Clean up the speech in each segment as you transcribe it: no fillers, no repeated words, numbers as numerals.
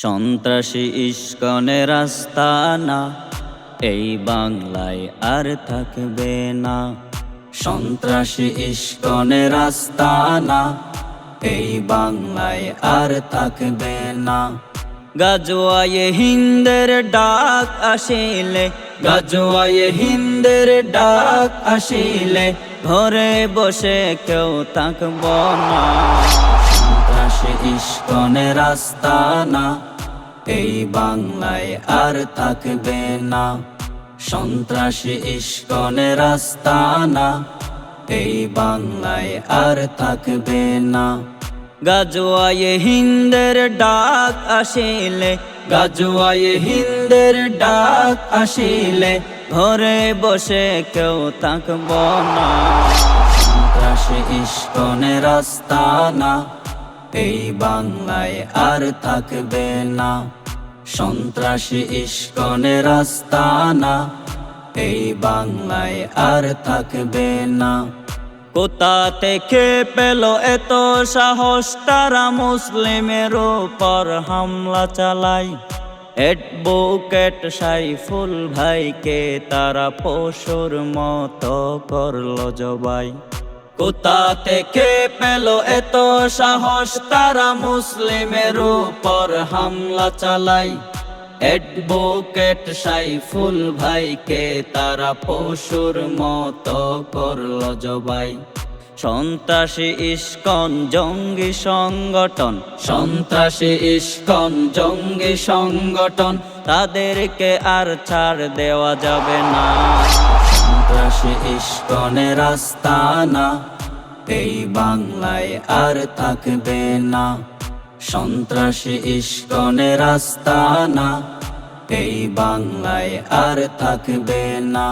সন্ত্রাসী ইস্কনের আস্তানা এই বাংলায় আর থাকবে না। সন্ত্রাসী ইস্কনের আস্তানা এই বাংলায় আর থাকবে না। গাজওয়ায়ে হিন্দের ডাক আসিলে, গাজওয়ায়ে হিন্দের ডাক আসিলে ঘরে বসে কেউ থাকব না। সন্ত্রাসী ইস্কনের আস্তানা এই বাংলায় আর থাকবে না। সন্ত্রাসী ইস্কনের আস্তানা এই বাংলায় আর থাকবে না। গাজওয়ায়ে হিন্দের ডাক আসিলে, গাজওয়ায়ে হিন্দের ডাক আসিলে ঘরে বসে কেউ থাকব না। সন্ত্রাসী ইস্কনের আস্তানা এই বাংলায় আর থাকবে না। সন্ত্রাসী ইস্কনের আস্তানা এই বাংলায় আর থাকবে না। কোথা থেকে পেল এত সাহস তারা মুসলিমের উপর হামলা চালায়? অ্যাডভোকেট সাইফুল ভাইকে তারা পশুর মতো করল জবাই। কোথা থেকে পেল এত সাহস তারা মুসলিমের উপর হামলা চালায়? অ্যাডভোকেট সাইফুল ভাইকে তারা পশুর মতো করল জবাই। সন্ত্রাসী ইস্কন জঙ্গি সংগঠন, সন্ত্রাসী ইস্কন জঙ্গি সংগঠন, তাদেরকে আর ছাড় দেওয়া যাবে না। সন্ত্রাসী ইস্কনের আস্তানা এই বাংলায় আর থাকবে না। সন্ত্রাসী ইস্কনের আস্তানা এই বাংলায় আর থাকবে না।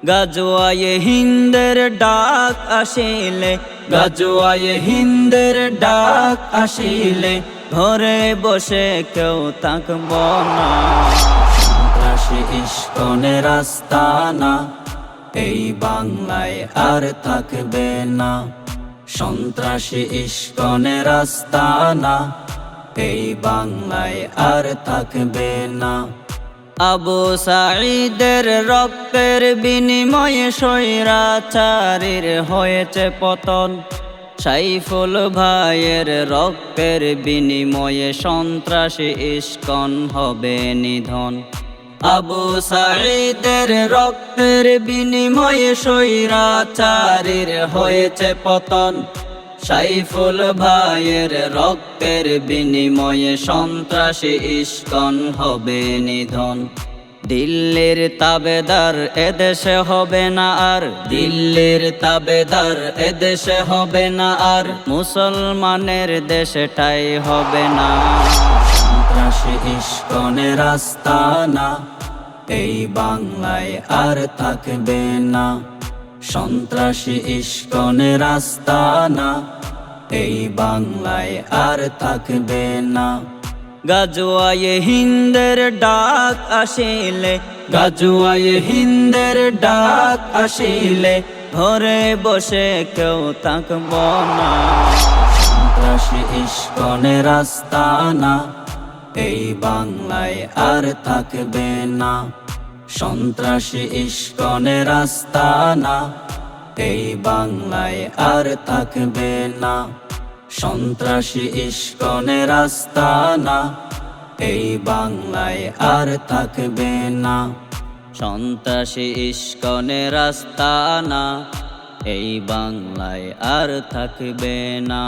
গাজওয়ায়ে হিন্দের ডাক আসিলে, গাজওয়ায়ে হিন্দের ডাক আসিলে ঘরে বসে কেউ থাকব না। সন্ত্রাসী ইস্কনের আস্তানা এই বাংলায় আর থাকবে না। সন্ত্রাসী ইস্কনের আস্তানা এই বাংলায় আর থাকবে না। আবু সাঈদের রক্তের বিনিময়ে স্বৈরাচারীর হয়েছে পতন। সাইফুল ভাইয়ের রক্তের বিনিময়ে সন্ত্রাসী ইস্কন হবে নিধন। আবু সাঈদের রক্তের বিনিময়ে স্বৈরাচারীর হয়েছে পতন। সাইফুল ভাইয়ের রক্তের বিনিময়ে সন্ত্রাসী ইস্কন হবে নিধন। দিল্লির তাবেদার এদেশে হবে না আর, দিল্লির তাবেদার এদেশে হবে না আর, মুসলমানের দেশটাই হবে না। সন্ত্রাসী ইস্কনের আস্তানা এই বাংলায় আর থাকবে না। সন্ত্রাসী ইস্কনের আস্তানা এই বাংলায় আর থাকবে না। গাজওয়ায়ে হিন্দের ডাক আসিলে, গাজওয়ায়ে হিন্দের ডাক আসিলে ঘরে বসে কেউ থাকব না। সন্ত্রাসী ইস্কনের আস্তানা এই বাংলায় আর থাকবে না। সন্ত্রাসী ইস্কনের আস্তানা এই বাংলায় আর থাকবে না। সন্ত্রাসী ইস্কনের আস্তানা এই বাংলায় আর থাকবে না। সন্ত্রাসী ইস্কনের আস্তানা এই বাংলায় আর থাকবে না।